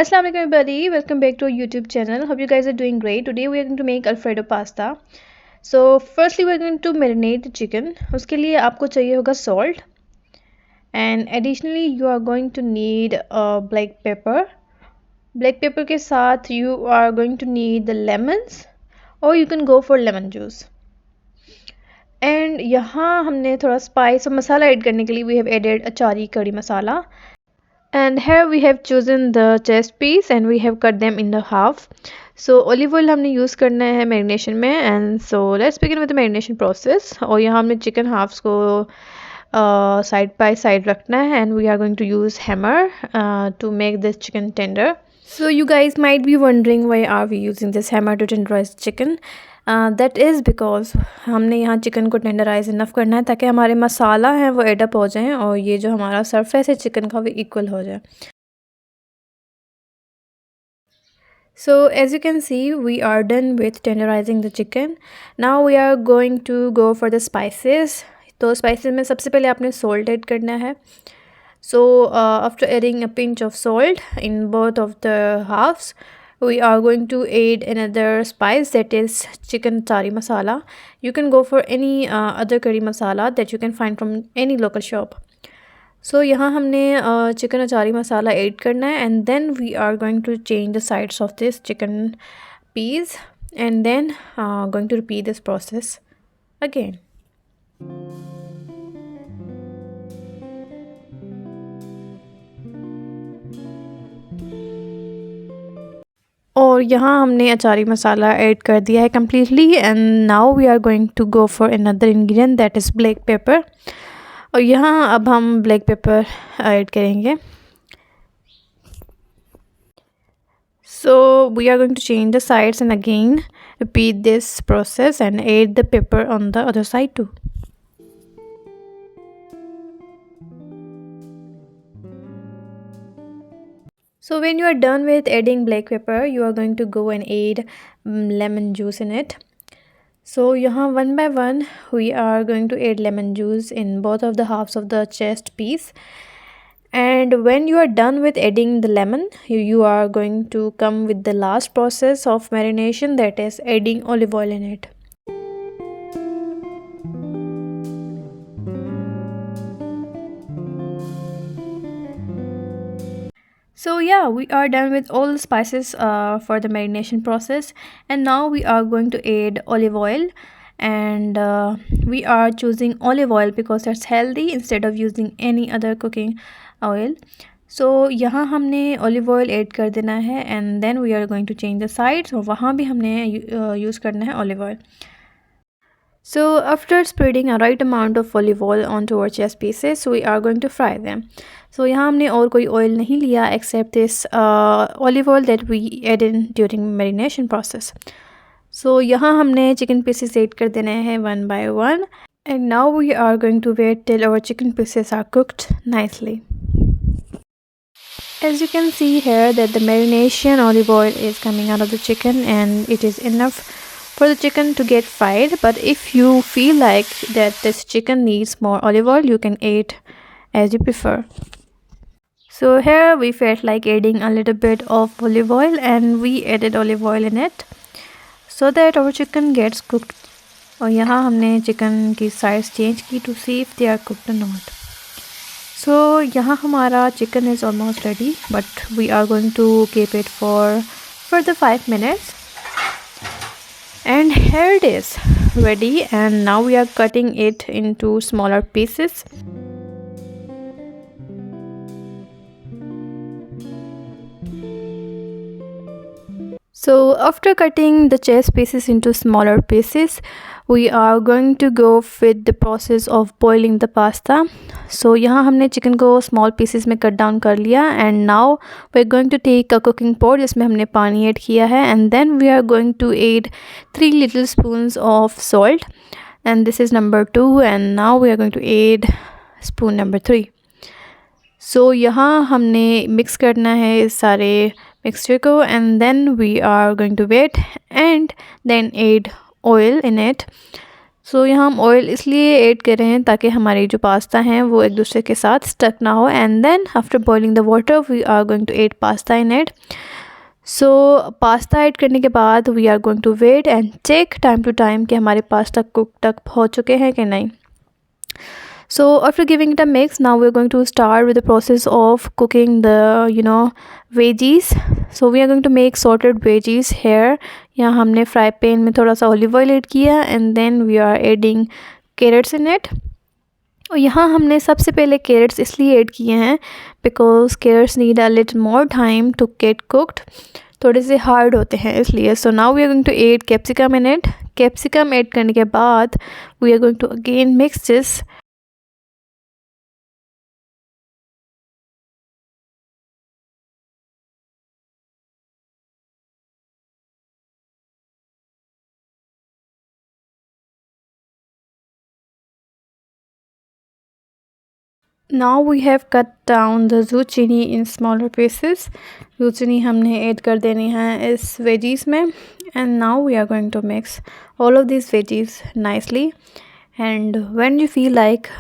Assalamu alaikum everybody. Welcome back to our YouTube channel. Hope you guys are doing great. Today we are going to make Alfredo pasta. So firstly we are going to marinate the chicken. उसके लिए आपको चाहिए होगा salt and additionally you are going to need black pepper. Black pepper के साथ you are going to need the lemons or you can go for lemon juice. And यहाँ हमने थोड़ा spice और मसाला ऐड करने के लिए we have added अचारी कड़ी मसाला. And here we have chosen the chest piece and we have cut them in the half. So olive oil हमने use करना है मैरिनेशन में. And so let's begin with the marination process. और यहाँ हमने chicken halves को side by side रखना है and we are going to use hammer to make this chicken tender. So you guys might be wondering why are we using this hammer to tenderize chicken. That is because हमने यहाँ chicken को tenderise enough करना है ताकि हमारे मसाला हैं वो add up हो जाएं और ये जो हमारा सरफेस है चिकन का वो इक्वल हो जाए. So as you can see we are done with tenderizing the chicken. Now we are going to go for the spices. तो spices में सबसे पहले आपने salt ऐड करना है. So after adding a pinch of salt in both of the halves, we are going to add another spice that is chicken tari masala. You can go for any other curry masala that you can find from any local shop. So यहाँ हमने chicken अचारी मसाला add करना है and then we are going to change the sides of this chicken piece and then going to repeat this process again. और यहाँ हमने अचारी मसाला add कर दिया है completely and now we are going to go for another ingredient that is black pepper. और यहाँ अब हम ब्लैक पेपर ऐड करेंगे. So we are going to change the sides and again repeat this process and add the pepper on the other side too. So when you are done with adding black pepper, you are going to go and add lemon juice in it. So यहाँ one by one we are going to add lemon juice in both of the halves of the chest piece. And when you are done with adding the lemon, you are going to come with the last process of marination, that is adding olive oil in it. So yeah, we are done with all the spices for the marination process and now we are going to add olive oil and we are choosing olive oil because that's healthy instead of using any other cooking oil. So यहाँ हमने olive oil add कर देना है and then we are going to change the sides और वहाँ भी हमने use करना है olive oil. So after spreading a right amount of olive oil onto our chest pieces, we are going to fry them. So यहाँ हमने और कोई oil नहीं लिया except this olive oil that we added during marination process. So यहाँ हमने chicken pieces add कर देने हैं one by one. And now we are going to wait till our chicken pieces are cooked nicely. As you can see here that the marination olive oil is coming out of the chicken and it is enough for the chicken to get fried, but if you feel like that this chicken needs more olive oil, you can add as you prefer. So here we felt like adding a little bit of olive oil and we added olive oil in it so that our chicken gets cooked. और यहाँ हमने chicken की size change की to see if they are cooked or not. So यहाँ हमारा chicken is almost ready, but we are going to keep it for further 5 minutes. And here it is ready and now we are cutting it into smaller pieces. So after cutting the chest pieces into smaller pieces, we are going to go with the process of boiling the pasta. So यहाँ हमने chicken को small pieces में cut down कर लिया and now we're going to take a cooking pot जिसमें हमने पानी add किया है and then we are going to add 3 little spoons of salt and this is number 2 and now we are going to add spoon number 3. So यहाँ हमने mix करना है इस सारे mixture को and then we are going to wait and then add oil in it. सो यहाँ हम oil इसलिए ऐड कर रहे हैं ताकि हमारी जो पास्ता हैं वो एक दूसरे के साथ स्टक ना हो। And then after boiling the water we are going to add pasta in it. So pasta add करने के बाद we are going to wait and check time to time कि हमारे पास्ता कुक तक हो चुके हैं कि नहीं। So after giving it a mix, now we're going to start with the process of cooking the veggies. So we are going to make sorted veggies here. यहाँ हमने फ्राई पैन में थोड़ा सा ऑलिव ऑयल ऐड किया and then we are adding carrots in it. और यहाँ हमने सबसे पहले कैरेट्स इसलिए ऐड किए हैं because carrots need a little more time to get cooked, थोड़े से हार्ड होते हैं इसलिए। So now we are going to add capsicum in it. Capsicum add करने के बाद we are going to again mix this. Now we have cut down the zucchini in smaller pieces. Zucchini हमने add कर देनी है इस veggies में and now we are going to mix all of these veggies nicely. And when you feel like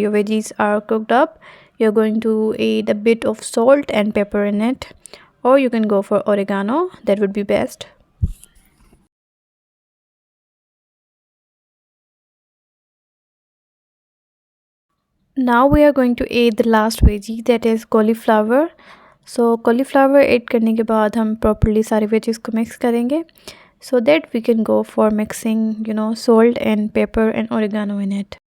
your veggies are cooked up, you're going to add a bit of salt and pepper in it, or you can go for oregano, that would be best. Now we are going to add the last veggie, that is cauliflower. So cauliflower add करने के बाद हम properly सारे veggies को mix करेंगे so that we can go for mixing salt and pepper and oregano in it.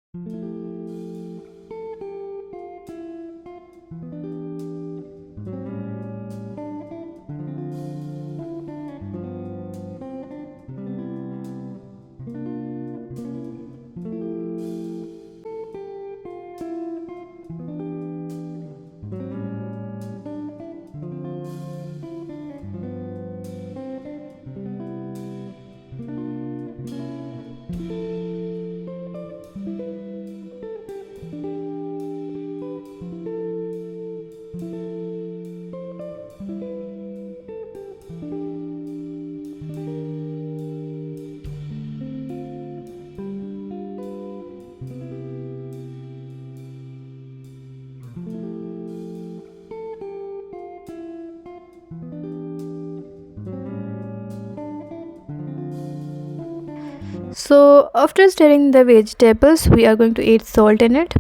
So after stirring the vegetables, we are going to add salt in it.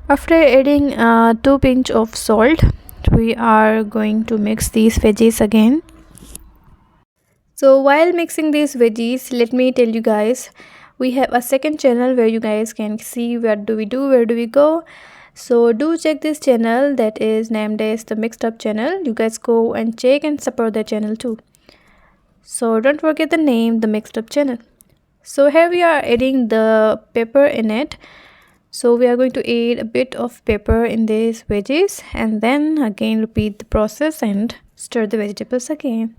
After adding 2 pinch of salt, we are going to mix these veggies again. So while mixing these veggies, let me tell you guys, we have a second channel where you guys can see what do we do, where do we go. So do check this channel, that is named as the Mixed Up channel. You guys go and check and support the channel too. So don't forget the name, the Mixed Up channel. So here we are adding the pepper in it. So we are going to add a bit of pepper in these veggies and then again repeat the process and stir the vegetables again.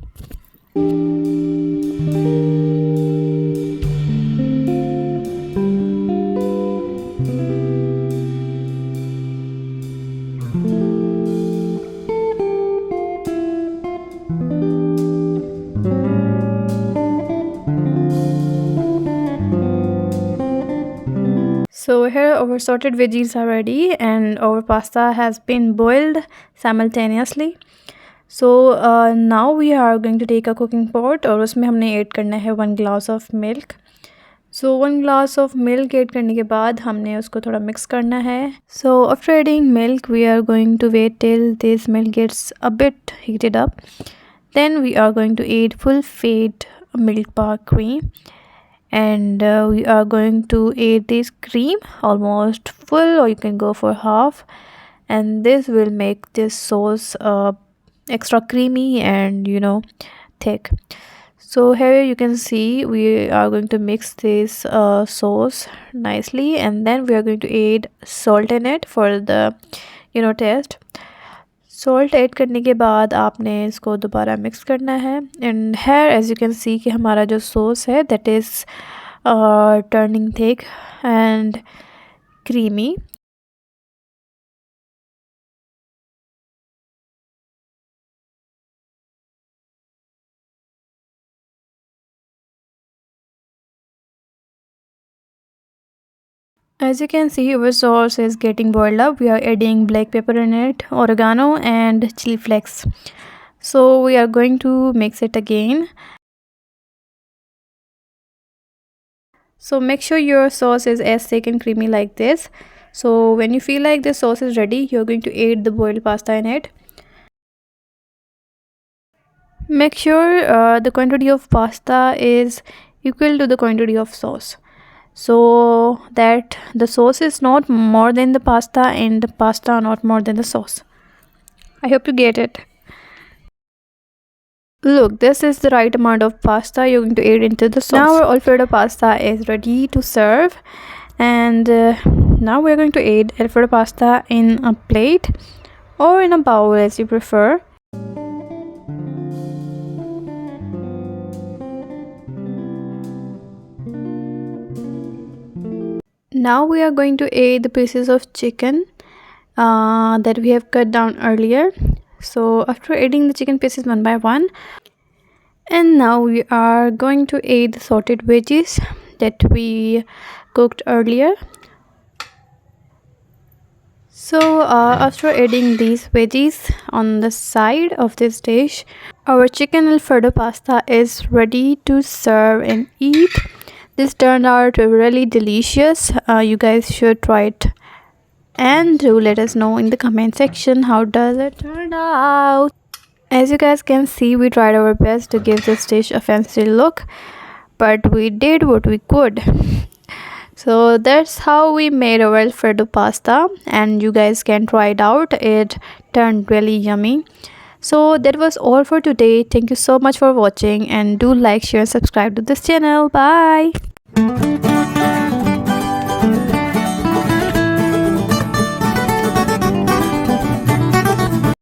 So here our sorted veggies are ready and our pasta has been boiled simultaneously. So now we are going to take a cooking pot और उसमें हमने add करना है 1 glass of milk. So 1 glass of milk add करने के बाद हमने उसको थोड़ा mix करना है. So after adding milk, we are going to wait till this milk gets a bit heated up. Then we are going to add full fat milk bar cream. And we are going to add this cream almost full, or you can go for half, and this will make this sauce extra creamy and thick. So here you can see we are going to mix this sauce nicely, and then we are going to add salt in it for the taste. Salt add करने के बाद आपने इसको दोबारा mix करना है and here as you can see कि हमारा जो सॉस है that is turning thick and creamy. As you can see, our sauce is getting boiled up. We are adding black pepper in it, oregano and chili flakes. So we are going to mix it again. So make sure your sauce is as thick and creamy like this. So when you feel like the sauce is ready, you're going to add the boiled pasta in it. Make sure the quantity of pasta is equal to the quantity of sauce, so that the sauce is not more than the pasta and the pasta not more than the sauce. I hope you get it. Look, this is the right amount of pasta you're going to add into the sauce. Now our Alfredo pasta is ready to serve, and now we're going to add Alfredo pasta in a plate or in a bowl as you prefer. Now we are going to add the pieces of chicken that we have cut down earlier. So after adding the chicken pieces one by one, and now we are going to add the sorted veggies that we cooked earlier. So after adding these veggies on the side of this dish, our chicken Alfredo pasta is ready to serve and eat. This turned out really delicious. You guys should try it, and do let us know in the comment section how does it turn out. As you guys can see, we tried our best to give this dish a fancy look, but we did what we could. So that's how we made our Alfredo pasta, and you guys can try it out. It turned really yummy. So that was all for today. Thank you so much for watching, and do like, share and subscribe to this channel. Bye.